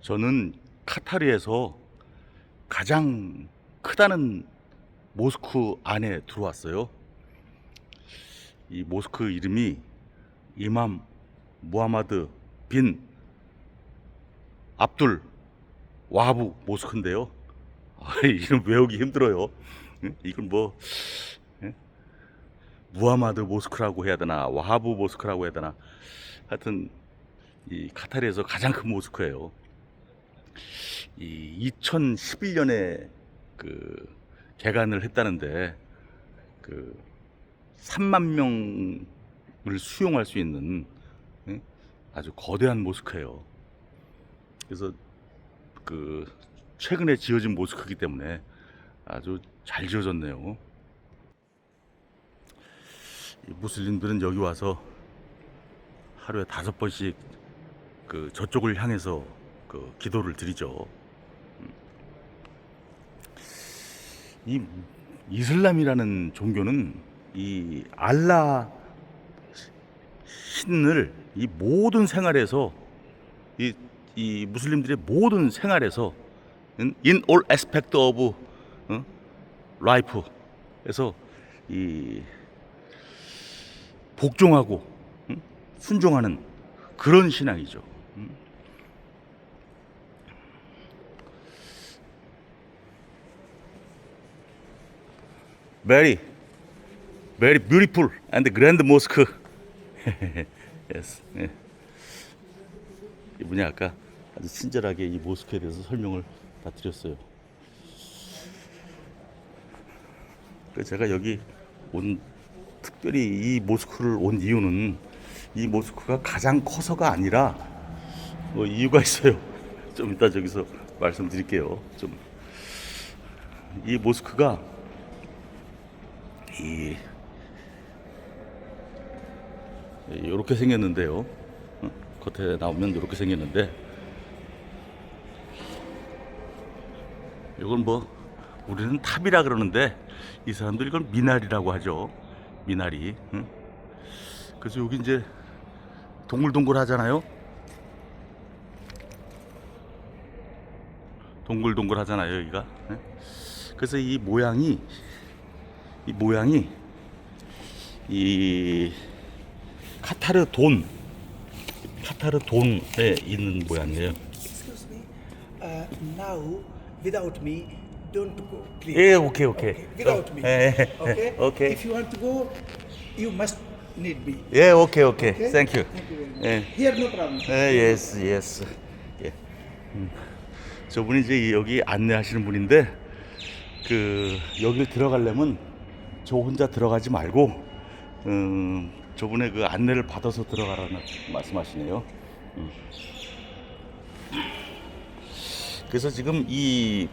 저는 카타르에서 가장 크다는 모스크 안에 들어왔어요. 이 모스크 이름이 이맘 무하마드 빈 압둘 와하브 모스크인데요. 이름 외우기 힘들어요. 이건 뭐 무하마드 모스크라고 해야 되나 와하브 모스크라고 해야 되나, 하여튼 이 카타르에서 가장 큰 모스크예요. 이 2011년에 그 개관을 했다는데 그 3만 명을 수용할 수 있는 아주 거대한 모스크예요. 그래서 그 최근에 지어진 모스크이기 때문에 아주 잘 지어졌네요. 이 무슬림들은 여기 와서 하루에 5번씩 그 저쪽을 향해서 그 기도를 드리죠. 이 이슬람이라는 종교는 이 알라 신을 이 모든 생활에서 이 무슬림들의 모든 생활에서 in all aspect of life에서 이 복종하고 순종하는 그런 신앙이죠. Very, very beautiful and grand mosque. Yes. 예. 이분이 아까 아주 친절하게 이 모스크에 대해서 설명을 다 드렸어요. 그래서 제가 여기 특별히 이 모스크를 온 이유는 이 모스크가 가장 커서가 아니라 뭐 이유가 있어요. 좀 이따 저기서 말씀드릴게요. 이 모스크가 이렇게 생겼는데요. 겉에 나오면 이렇게 생겼는데, 이건 뭐 우리는 탑이라 그러는데 이 사람들이 이걸 미나리라고 하죠. 미나리. 그래서 여기 이제 동글동글 하잖아요. 동글동글 하잖아요, 여기가. 그래서 이 모양이 이 카타르 돈에 있는 모양이에요. Excuse me. Now, without me, don't go. Please. 예, 오케이. Without me. 예, Okay. 오케이. If you want to go, you must need me. 예, 오케이. Okay? 땡큐. Thank you very much. 예. Here, no problem. 예스. 예. 저분이 이제 여기 안내하시는 분인데, 그 여길 들어가려면 저 혼자 들어가지 말고 저분의 그 안내를 받아서 들어가라는 말씀하시네요. 그래서 지금 이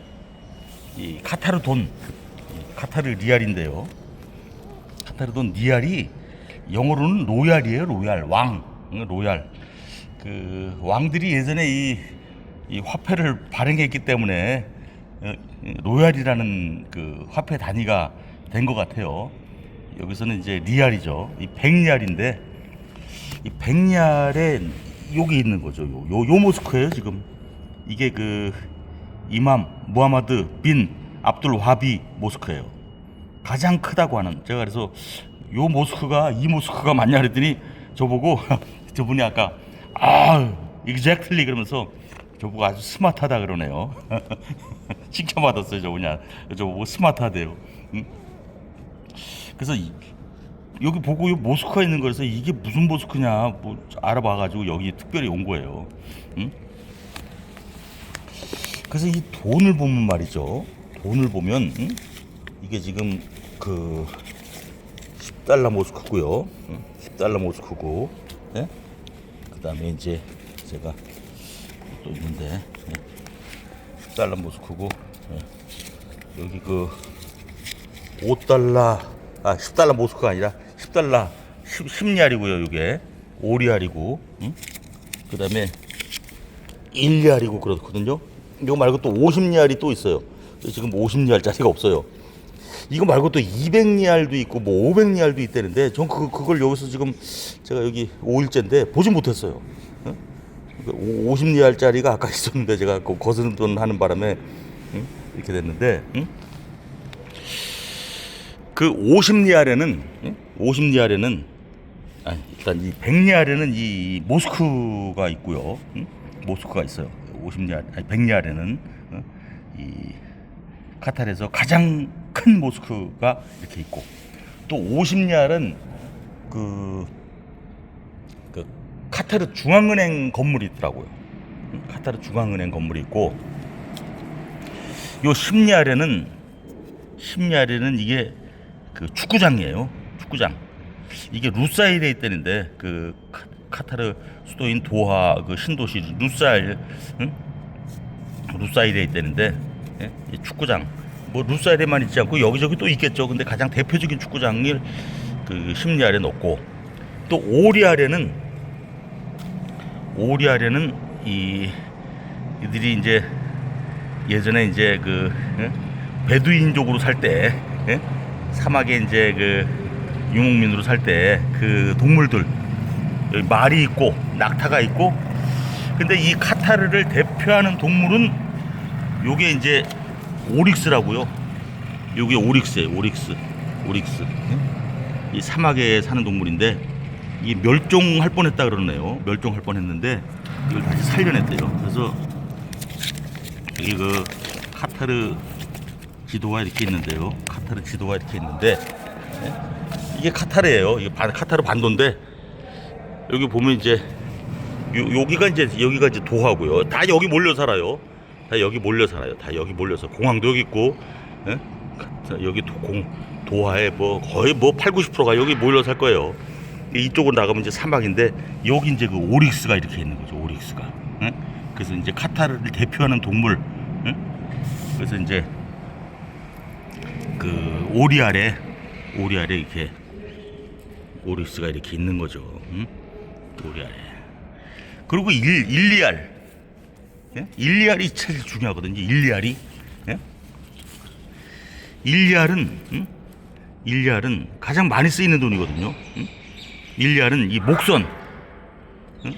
카타르 돈, 카타르 리알인데요. 카타르 돈 리알이 영어로는 로얄이에요. 로얄, 로얄. 그 왕들이 예전에 이 화폐를 발행했기 때문에 로얄이라는 그 화폐 단위가 된 것 같아요. 여기서는 이제 리알이죠. 이 100리알인데 이 100리알에 여기 있는 거죠. 요 모스크예요, 지금. 이게 그 이맘 무하마드 빈 압둘 와비 모스크예요. 가장 크다고 하는. 제가 그래서 이 모스크가 맞냐 그랬더니 저보고 저분이 아까 exactly 그러면서 저보고 아주 스마트하다 그러네요. 칭찬받았어요. 저보고 스마트하대요. 그래서 여기 보고 이 모스크가 있는 거라서 이게 무슨 모스크냐 뭐 알아봐가지고 여기 특별히 온 거예요. 그래서 이 돈을 보면 말이죠. 돈을 보면 이게 지금 그 10달러 모스크고요. 10달러 모스크고, 네? 그 다음에 이제 제가 또 있는데 10달러 모스크고, 여기 그 10달러 모스크가 아니라 10달러 10리알이고요. 이게 5리알이고, 그 다음에 1리알이고 그렇거든요. 이거 말고 또 50리알이 또 있어요. 지금 50리알짜리가 없어요. 이거 말고 또 200리알도 있고 뭐 500리알도 있다는데 전 그걸 여기서 지금 제가 여기 5일째인데 보지 못했어요. 50리알짜리가 아까 있었는데 제가 그 거스름 하는 바람에 이렇게 됐는데 그 50리알에는 아니, 일단 이 100리알에는 이 모스크가 있고요. 모스크가 있어요. 50리알 아니 100리알에는 이 카타르에서 가장 큰 모스크가 이렇게 있고 또 50리알은 그 카타르 중앙은행 건물이 있더라고요. 카타르 중앙은행 건물이 있고 요 10리알에는 이게 그 축구장이에요. 축구장. 이게 루사일에 있다는데 그 카타르 수도인 도하 그 신도시 루사일에 있다는데 예? 이 축구장 뭐 루사일에만 있지 않고 여기저기 또 있겠죠. 근데 가장 대표적인 축구장을 그 10리알에 넣고 또 5리알에는 이들이 이제 예전에 이제 그 베두인족으로 살 때 사막에 이제 그 유목민으로 살 때 그 동물들 여기 말이 있고 낙타가 있고 근데 이 카타르를 대표하는 동물은 요게 이제 오릭스라고요. 요게 오릭스예요. 오릭스. 이 사막에 사는 동물인데 이 멸종할 뻔했다 그러네요. 멸종할 뻔했는데 이걸 다시 살려냈대요. 그래서 여기 그 카타르 지도가 이렇게 있는데요. 카타르 지도가 이렇게 있는데 이게 카타르예요. 이게 카타르 반도인데 여기 보면 이제 여기가 이제 도하고요. 다 여기 몰려 살아요. 다 여기 몰려서 공항도 여기 있고 여기 도하에 뭐 거의 뭐 80-90%가 여기 몰려 살 거예요. 이쪽으로 나가면 이제 사막인데 여기 이제 그 오릭스가 이렇게 있는 거죠. 오릭스가. 그래서 이제 카타르를 대표하는 동물. 그래서 이제 그 오리알에 이렇게 오릭스가 이렇게 있는 거죠. 오리알에. 그리고 일리알. 일리알이 제일 중요하거든요. 일리알이. 일리알은 가장 많이 쓰이는 돈이거든요. 일리알은 이 목선.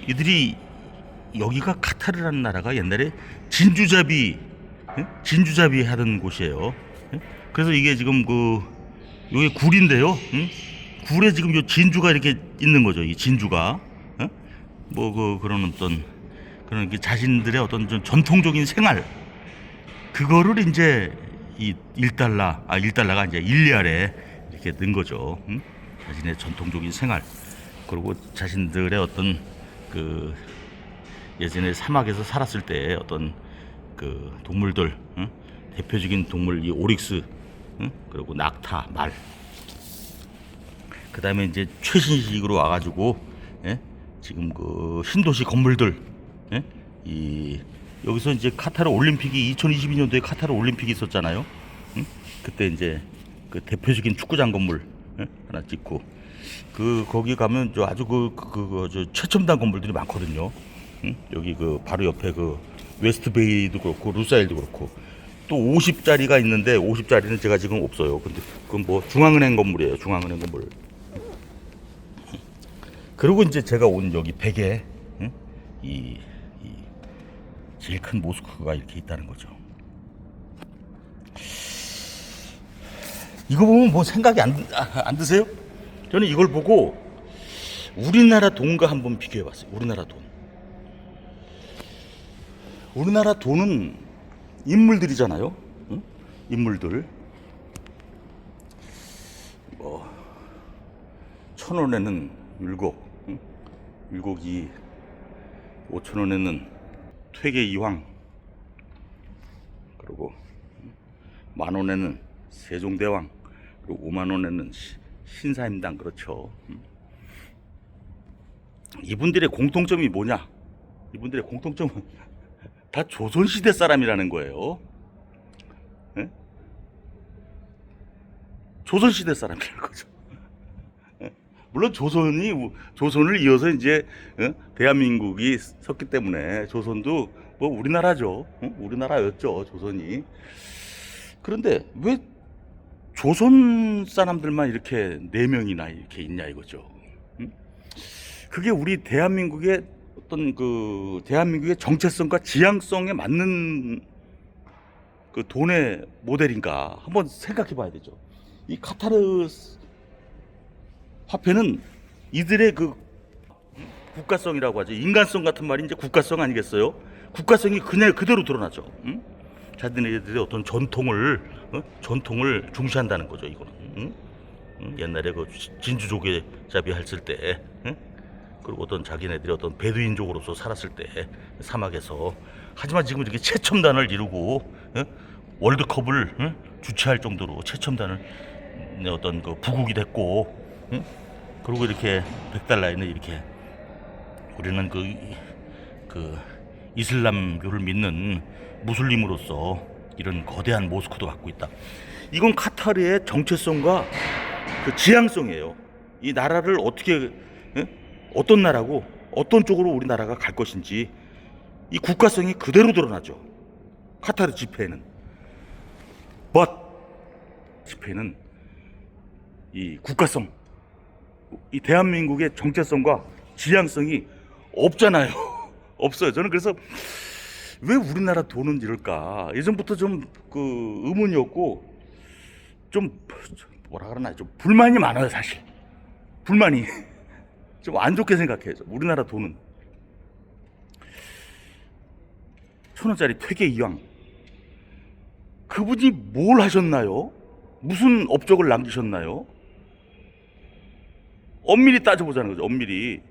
이들이 여기가 카타르라는 나라가 옛날에 진주잡이 하던 곳이에요. 그래서 이게 지금 요게 굴인데요. 굴에 지금 요 진주가 이렇게 있는 거죠. 이 진주가. 그런 어떤 그런 게 자신들의 어떤 좀 전통적인 생활 그거를 이제 이 1달러가 이제 일리알에 이렇게 넣은 거죠. 자신의 전통적인 생활 그리고 자신들의 어떤 그 예전에 사막에서 살았을 때 어떤 그 동물들 대표적인 동물 이 오릭스 그리고 낙타 말 그 다음에 이제 최신식으로 와가지고 지금 그 신도시 건물들 여기서 이제 카타르 올림픽이 2022년도에 카타르 올림픽이 있었잖아요. 그때 이제 그 대표적인 축구장 건물 하나 찍고 거기 가면 아주 저 최첨단 건물들이 많거든요. 여기 그 바로 옆에 그 웨스트베이도 그렇고 루사일도 그렇고 또 50짜리가 있는데 50짜리는 제가 지금 없어요. 근데 그건 뭐 중앙은행 건물이에요. 중앙은행 건물. 그리고 이제 제가 온 여기 벽에 이 제일 큰 모스크가 이렇게 있다는 거죠. 이거 보면 뭐 생각이 안 드세요? 저는 이걸 보고 우리나라 돈과 한번 비교해봤어요. 우리나라 돈은 인물들이잖아요. 인물들. 1,000원에는 율곡이 5,000원에는 퇴계 이황 그리고 10,000원에는 세종대왕 그리고 50,000원에는 신사임당 그렇죠. 이분들의 공통점이 뭐냐? 이분들의 공통점은 다 조선시대 사람이라는 거예요. 조선시대 사람이라는 거죠. 물론 조선을 이어서 이제 대한민국이 섰기 때문에 조선도 뭐 우리나라죠. 우리나라였죠. 조선이. 그런데 왜 조선 사람들만 이렇게 4명이나 이렇게 있냐 이거죠. 그게 우리 대한민국의 어떤 그 대한민국의 정체성과 지향성에 맞는 그 돈의 모델인가 한번 생각해 봐야 되죠. 이 카타르 화폐는 이들의 그 국가성이라고 하죠. 인간성 같은 말이 이제 국가성 아니겠어요? 국가성이 그냥 그대로 드러나죠. 응? 자기네들의 어떤 전통을 중시한다는 거죠. 이거는. 응? 응? 옛날에 그 진주조개 잡이 했을 때, 응? 그리고 어떤 자기네들이 어떤 베두인족으로서 살았을 때 사막에서. 하지만 지금 이렇게 최첨단을 이루고, 응? 월드컵을, 응? 주최할 정도로 최첨단을 어떤 그 부국이 됐고, 응? 그리고 이렇게 $100에는 이렇게 우리는 그 이슬람교를 믿는 무슬림으로서 이런 거대한 모스크도 갖고 있다. 이건 카타르의 정체성과 그 지향성이에요. 이 나라를 어떻게, 어떤 나라고 어떤 쪽으로 우리나라가 갈 것인지 이 국가성이 그대로 드러나죠. 카타르 지폐에는. but 지폐는 이 국가성, 이 대한민국의 정체성과 지향성이 없잖아요. 없어요. 저는 그래서 왜 우리나라 돈은 이럴까 예전부터 좀 그 의문이었고, 좀 뭐라 그러나 좀 불만이 많아요. 사실 불만이 좀 안 좋게 생각해요. 우리나라 돈은 1,000원짜리 퇴계 이황, 그분이 뭘 하셨나요? 무슨 업적을 남기셨나요? 엄밀히 따져보자는 거죠. 엄밀히.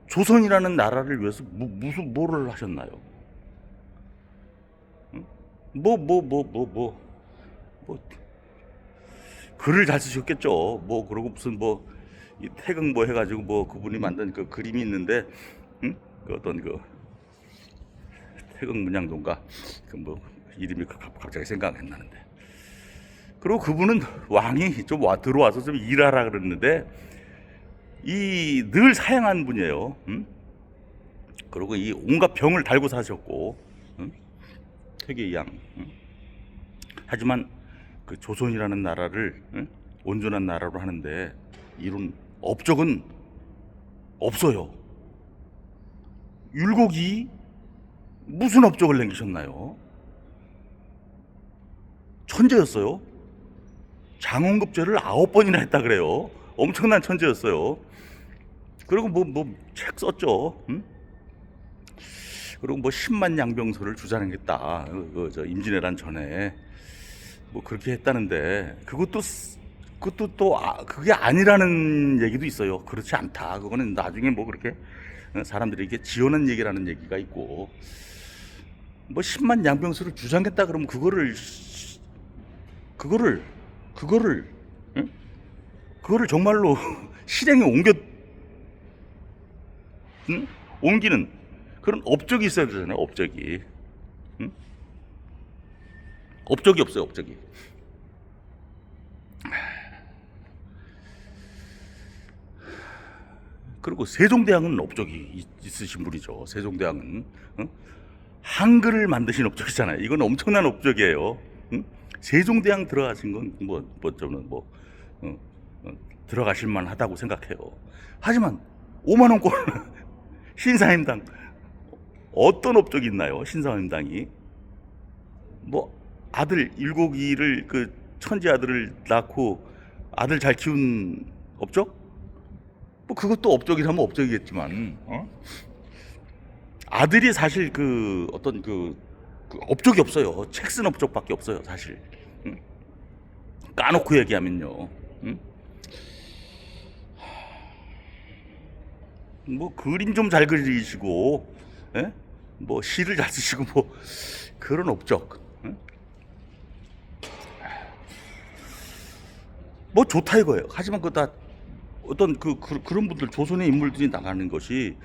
조선이라는 나라를 위해서 무슨 뭐를 하셨나요? 뭐 글을 잘 쓰셨겠죠. 뭐 그러고 무슨 뭐 이 태극 뭐 해가지고 뭐 그분이 만든 그 그림이 있는데, 응? 그 어떤 그 태극 문양도인가 그 뭐 이름이 갑자기 생각 안 나는데. 그리고 그분은 왕이 좀 들어와서 좀 일하라 그랬는데 이 늘 사양한 분이에요. 응? 그리고 이 온갖 병을 달고 사셨고, 응? 퇴계양. 응? 하지만 그 조선이라는 나라를, 응? 온전한 나라로 하는데 이룬 업적은 없어요. 율곡이 무슨 업적을 남기셨나요? 천재였어요. 장원급제를 9번이나 했다 그래요. 엄청난 천재였어요. 그리고 뭐 책 썼죠. 응? 그리고 뭐 10만 양병소를 주장했다. 저 임진왜란 전에 뭐 그렇게 했다는데 그것도 또 그게 아니라는 얘기도 있어요. 그렇지 않다. 그거는 나중에 뭐 그렇게 사람들이 이렇게 지어낸 얘기라는 얘기가 있고, 뭐 10만 양병소를 주장했다 그러면 그거를 응? 그거를 정말로 실행에 옮기는 그런 업적이 있어야 되잖아요. 업적이. 응? 업적이 없어요. 업적이. 그리고 세종대왕은 업적이 있으신 분이죠. 세종대왕은, 응? 한글을 만드신 업적이잖아요. 이건 엄청난 업적이에요. 응? 세종대왕 들어가신 건 저는 들어가실 만하다고 생각해요. 하지만 5만 원권 신사임당 어떤 업적이 있나요? 신사임당이 뭐 아들 일곡이를 그 천지 아들을 낳고 아들 잘 키운 업적? 뭐 그것도 업적이라면 업적이겠지만, 아들이 사실 그 어떤 그 업적이 없어요. 책 쓴 업적밖에 없어요. 사실. 응? 까놓고 얘기하면요. 응? 뭐 그림 좀 잘 그리시고, 예? 뭐 시를 잘 쓰시고 뭐 그런 업적. 응? 뭐 좋다 이거예요. 하지만 그거 다 어떤 그런 분들, 조선의 인물들이 나가는 것이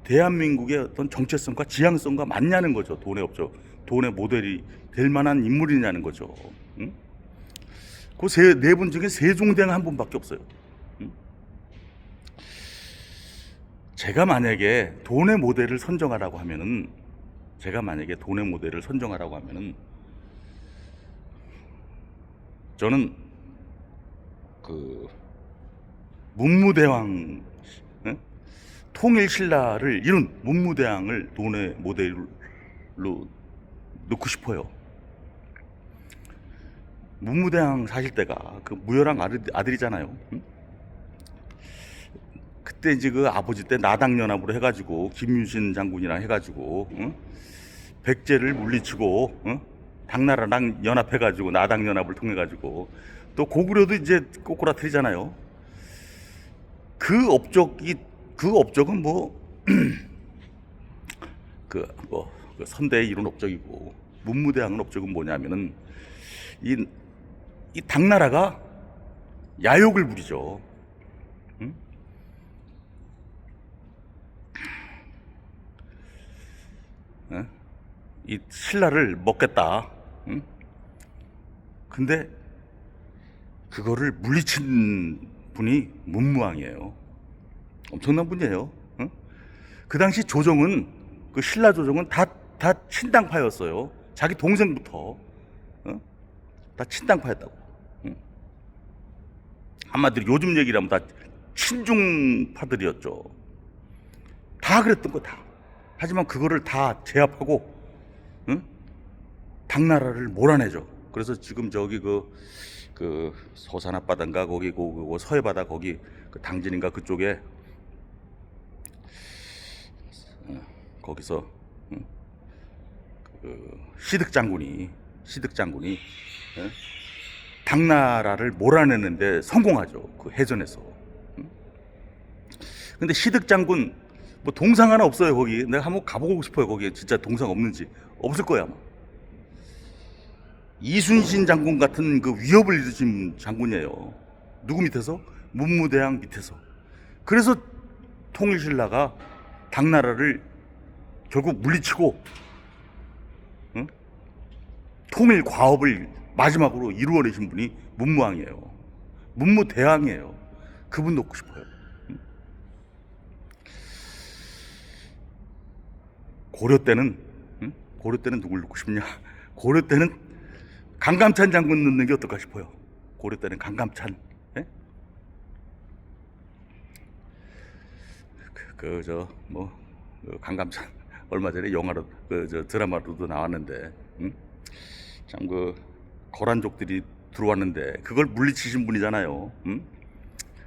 대한민국의 어떤 정체성과 지향성과 맞냐는 거죠. 돈의 업적, 돈의 모델이 될 만한 인물이냐는 거죠. 응? 그 네 분 중에 세종대왕 한 분밖에 없어요. 응? 제가 만약에 돈의 모델을 선정하라고 하면은 저는 그 문무대왕, 응? 통일신라를 이룬 문무대왕을 돈의 모델로 넣고 싶어요. 문무대왕 사실 때가 그 무열왕 아들이잖아요. 응? 그때 이제 그 아버지 때 나당연합으로 해가지고 김유신 장군이랑 해가지고, 응? 백제를 물리치고, 응? 당나라랑 연합해가지고 나당연합을 통해가지고 또 고구려도 이제 꼬꾸라트리잖아요. 그 업적은 뭐 그 선대에 이룬 업적이고, 문무대왕은 업적은 뭐냐면은 이 당나라가 야욕을 부리죠. 응? 응? 이 신라를 먹겠다. 응? 근데 그거를 물리친 분이 문무왕이에요. 엄청난 분이에요. 응? 그 당시 조정은, 그 신라 조정은 다 친당파였어요. 자기 동생부터, 응? 다 친당파였다고. 응? 한마디로 요즘 얘기를 하면 다 친중파들이었죠. 다 그랬던 거 다. 하지만 그거를 다 제압하고, 응? 당나라를 몰아내죠. 그래서 지금 저기 그 서산 앞바다인가 거기 그 서해 바다 거기 그 당진인가 그쪽에, 거기서, 응? 그 시득 장군이 예? 당나라를 몰아내는데 성공하죠. 그 해전에서. 응? 근데 시득 장군 뭐 동상 하나 없어요. 거기 내가 한번 가보고 싶어요. 거기 진짜 동상 없는지. 없을 거야 아마. 이순신 장군 같은 그 위협을 일으킨 장군이에요. 누구 밑에서? 문무대왕 밑에서. 그래서 통일신라가 당나라를 결국 물리치고, 응? 통일 과업을 마지막으로 이루어내신 분이 문무왕이에요. 문무대왕이에요. 그분 놓고 싶어요. 응? 고려 때는, 응? 고려 때는 누굴 놓고 싶냐? 고려 때는 강감찬 장군 넣는 게 어떨까 싶어요. 고려 때는 강감찬. 예? 강감찬 얼마 전에 영화로 드라마로도 나왔는데, 응? 참 거란족들이 들어왔는데 그걸 물리치신 분이잖아요. 응?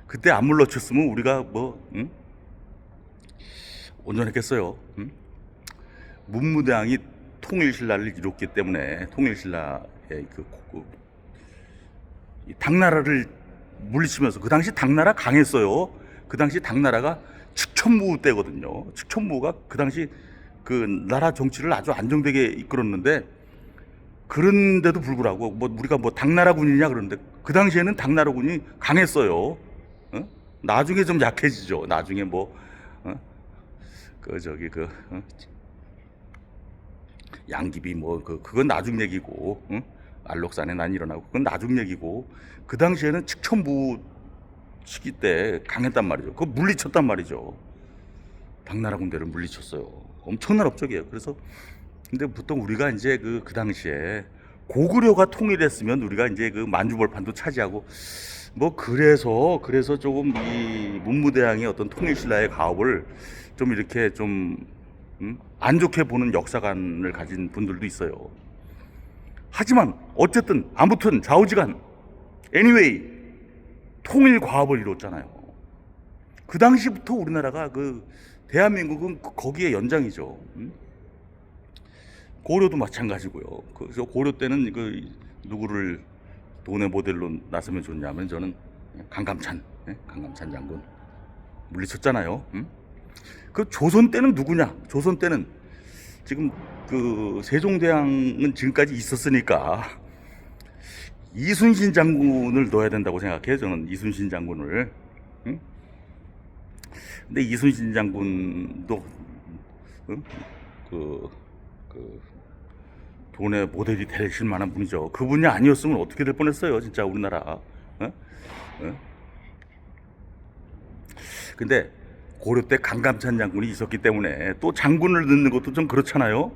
그때 안 물러쳤으면 우리가 응? 온전했겠어요. 응? 문무대왕이 통일신라를 이뤘기 때문에 통일신라의 이 당나라를 물리치면서, 그 당시 당나라 강했어요. 그 당시 당나라가 측천무 때거든요. 측천무가 그 당시 그 나라 정치를 아주 안정되게 이끌었는데, 그런데도 불구하고 우리가 당나라군이냐 그러는데 그 당시에는 당나라군이 강했어요. 어? 나중에 좀 약해지죠. 나중에 어? 양귀비 그건 나중 얘기고, 응? 알록산에 난 일어나고 그건 나중 얘기고, 그 당시에는 측천부 시기 때 강했단 말이죠. 그거 물리쳤단 말이죠. 당나라 군대를 물리쳤어요. 엄청난 업적이에요. 그래서 근데 보통 우리가 이제 그 당시에 고구려가 통일했으면 우리가 이제 그 만주벌판도 차지하고 그래서 조금 이 문무대왕의 어떤 통일신라의 가업을 좀 이렇게 안 좋게 보는 역사관을 가진 분들도 있어요. 하지만 어쨌든 아무튼 좌우지간 anyway 통일 과업을 이뤘잖아요. 그 당시부터 우리나라가 대한민국은 거기에 연장이죠. 고려도 마찬가지고요. 그래서 고려 때는 누구를 돈의 모델로 나서면 좋냐면 저는 강감찬 장군 물리쳤잖아요. 그 조선 때는 누구냐? 조선 때는 지금 세종대왕은 지금까지 있었으니까 이순신 장군을 넣어야 된다고 생각해요. 저는 이순신 장군을. 응? 근데 이순신 장군도 돈의 모델이 되실 만한 분이죠. 그분이 아니었으면 어떻게 될 뻔했어요, 진짜 우리나라. 어? 어? 근데 고려 때 강감찬 장군이 있었기 때문에 또 장군을 넣는 것도 좀 그렇잖아요.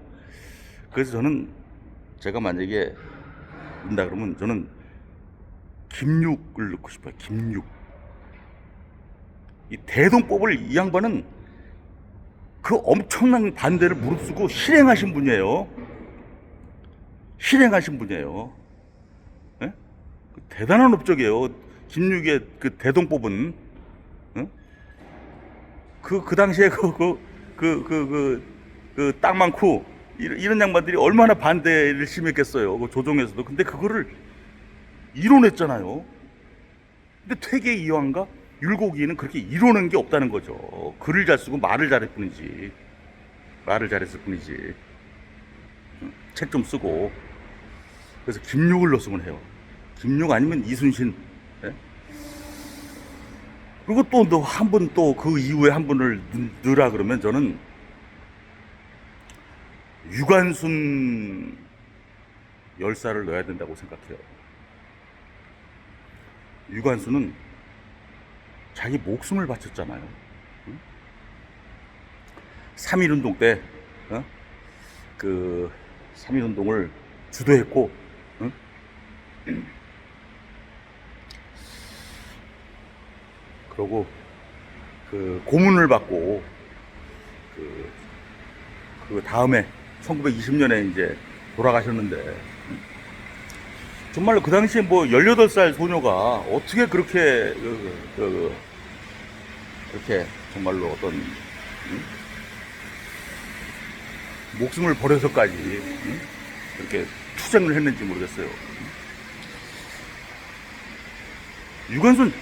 그래서 저는 제가 만약에 넣는다 그러면 저는 김육을 넣고 싶어요. 김육. 이 대동법을 이 양반은 그 엄청난 반대를 무릅쓰고 실행하신 분이에요. 실행하신 분이에요. 예? 대단한 업적이에요. 김유기의 그 대동법은. 예? 그 당시에 땅 많고 이런 양반들이 얼마나 반대를 심했겠어요. 그 조정에서도. 근데 그거를 이뤄냈잖아요. 근데 퇴계 이황과 율곡이는 그렇게 이뤄낸 게 없다는 거죠. 글을 잘 쓰고 말을 잘했을 뿐이지. 말을 잘했을 뿐이지. 책 좀 쓰고. 그래서 김육을 넣었으면 해요. 김육 아니면 이순신. 예? 그리고 또 한 분, 또 그 이후에 한 분을 넣으라 그러면 저는 유관순 열사를 넣어야 된다고 생각해요. 유관순은 자기 목숨을 바쳤잖아요. 3.1운동 때, 그 3.1운동을 주도했고, 그러고 그 고문을 받고 그 다음에 1920년에 이제 돌아가셨는데, 정말로 그 당시에 뭐 18살 소녀가 어떻게 그렇게 그렇게 정말로 어떤 목숨을 버려서까지 그렇게 투쟁을 했는지 모르겠어요. 유관순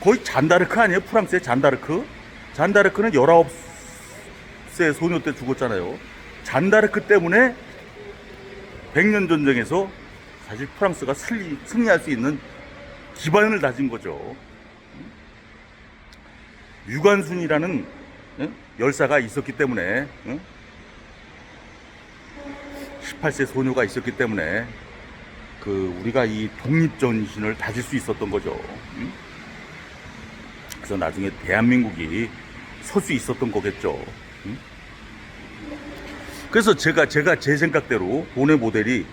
거의 잔다르크 아니에요? 프랑스의 잔다르크? 잔다르크는 19세 소녀 때 죽었잖아요. 잔다르크 때문에 100년 전쟁에서 사실 프랑스가 승리할 수 있는 기반을 다진 거죠. 유관순이라는 열사가 있었기 때문에, 18세 소녀가 있었기 때문에 우리가 이 독립전신을 다질 수 있었던 거죠. 그래서 나중에 대한민국이 설 수 있었던 거겠죠. 그래서 제가 제 생각대로 돈의 모델이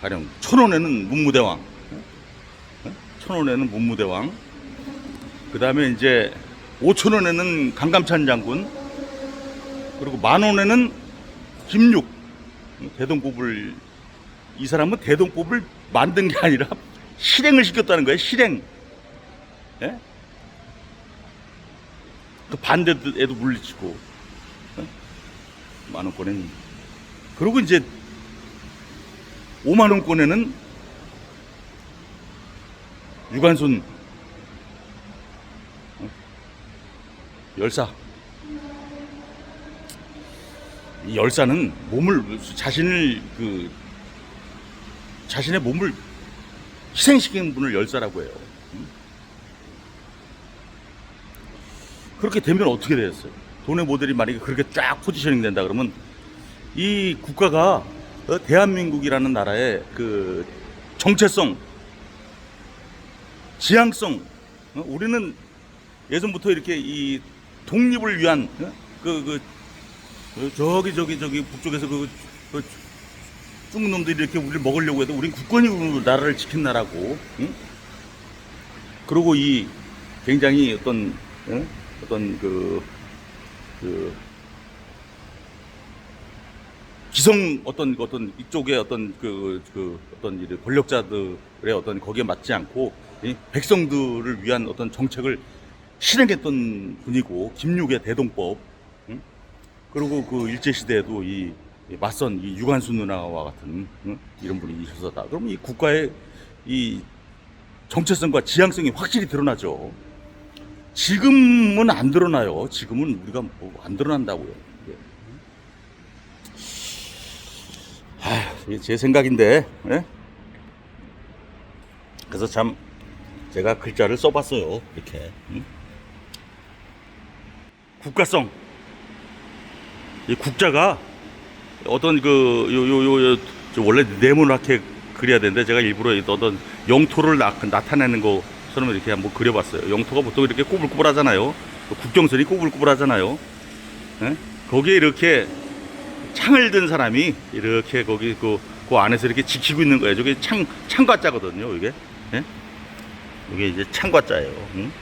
가령 1000원에는 문무대왕, 1000원에는 문무대왕, 그 다음에 이제 5000원에는 강감찬 장군, 그리고 10,000원에는 김육. 대동법을, 이 사람은 대동법을 만든 게 아니라 실행을 시켰다는 거예요. 실행. 예? 그 반대에도 물리치고. 10,000원권에는. 그리고 이제 50,000원권에는 유관순 열사. 이 열사는 자신의 몸을 희생시킨 분을 열사라고 해요. 그렇게 되면 어떻게 되겠어요? 돈의 모델이 만약에 그렇게 쫙 포지셔닝 된다 그러면 이 국가가 대한민국이라는 나라의 그 정체성, 지향성, 우리는 예전부터 이렇게 이 독립을 위한 저기 북쪽에서 중국 놈들이 이렇게 우리를 먹으려고 해도 우린 국권이 나라를 지킨 나라고, 응? 그리고 이 굉장히 어떤 기성 어떤 이쪽의 어떤 어떤 권력자들의 어떤 거기에 맞지 않고 백성들을 위한 어떤 정책을 실행했던 분이고, 김육의 대동법, 응? 그리고 그 일제 시대에도 이 맞선 이 유관순 누나와 같은, 응? 이런 분이 있었다. 그러면 이 국가의 이 정체성과 지향성이 확실히 드러나죠. 지금은 안 드러나요. 지금은 우리가 뭐 안 드러난다고요. 이게 제 생각인데, 예? 그래서 참 제가 글자를 써봤어요. 이렇게, 응? 국가성. 이 국자가 어떤 원래 네모나게 그려야 되는데 제가 일부러 어떤 영토를 나타내는 것처럼 이렇게 한번 그려봤어요. 영토가 보통 이렇게 꼬불꼬불하잖아요. 국경선이 꼬불꼬불하잖아요. 예? 거기에 이렇게 창을 든 사람이 이렇게 거기 그 안에서 이렇게 지키고 있는 거예요. 저게 창과자거든요. 이게 예? 이게 이제 창과자예요. 응?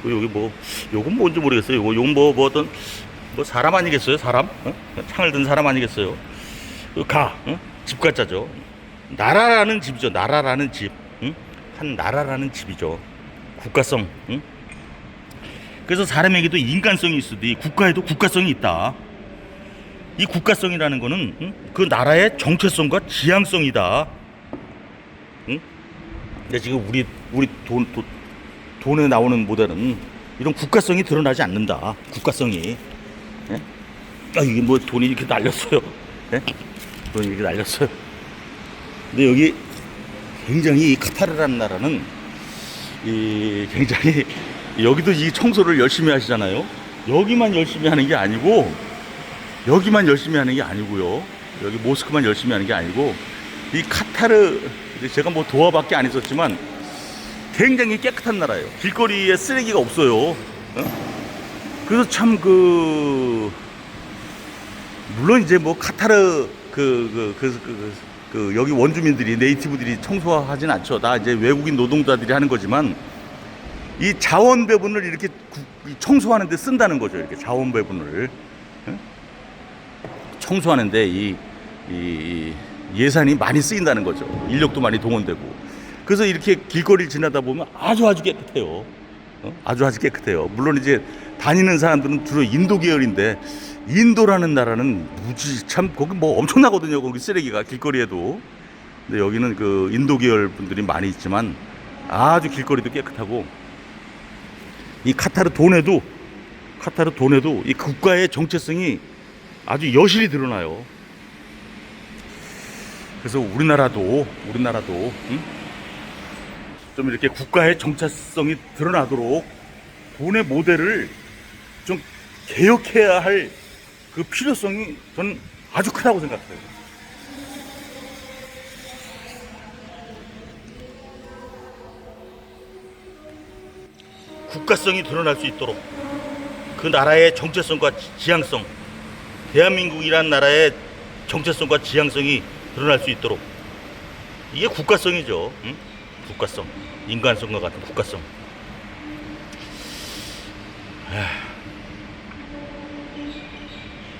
여기 뭐 요건 뭔지 모르겠어요. 요건 뭐 어떤 뭐 사람 아니겠어요? 사람? 어? 창을 든 사람 아니겠어요? 어? 집과자죠. 나라라는 집이죠. 나라라는 집. 응? 한 나라라는 집이죠. 국가성. 응? 그래서 사람에게도 인간성이 있으니 국가에도 국가성이 있다. 이 국가성이라는 거는 응? 그 나라의 정체성과 지향성이다. 응? 근데 지금 우리 돈에 나오는 모델은 이런 국가성이 드러나지 않는다. 국가성이. 예? 아, 이게 뭐 돈이 이렇게 날렸어요. 예? 돈이 이렇게 날렸어요. 근데 여기 굉장히 이 카타르라는 나라는 이 굉장히 여기도 이 청소를 열심히 하시잖아요. 여기만 열심히 하는 게 아니고 여기만 열심히 하는 게 아니고요. 여기 모스크만 열심히 하는 게 아니고 이 카타르 제가 뭐 도화밖에 안 있었지만 굉장히 깨끗한 나라예요. 길거리에 쓰레기가 없어요. 어? 그래서 참 물론 이제 뭐 카타르 여기 원주민들이 네이티브들이 청소하진 않죠. 다 이제 외국인 노동자들이 하는 거지만 이 자원 배분을 이렇게 청소하는데 쓴다는 거죠. 이렇게 자원 배분을 청소하는데 이 예산이 많이 쓰인다는 거죠. 인력도 많이 동원되고. 그래서 이렇게 길거리를 지나다 보면 아주 깨끗해요. 아주 깨끗해요. 물론 이제 다니는 사람들은 주로 인도 계열인데 인도라는 나라는 무지 참 거기 뭐 엄청나거든요. 거기 쓰레기가 길거리에도. 근데 여기는 그 인도 계열 분들이 많이 있지만 아주 길거리도 깨끗하고 이 카타르 돈에도 이 국가의 정체성이 아주 여실히 드러나요. 그래서 우리나라도 좀 이렇게 국가의 정체성이 드러나도록 돈의 모델을 좀 개혁해야 할 그 필요성이 저는 아주 크다고 생각해요. 국가성이 드러날 수 있도록 그 나라의 정체성과 지향성, 대한민국이라는 나라의 정체성과 지향성이 드러날 수 있도록 이게 국가성이죠. 응? 국가성, 인간성과 같은 국가성. 에휴.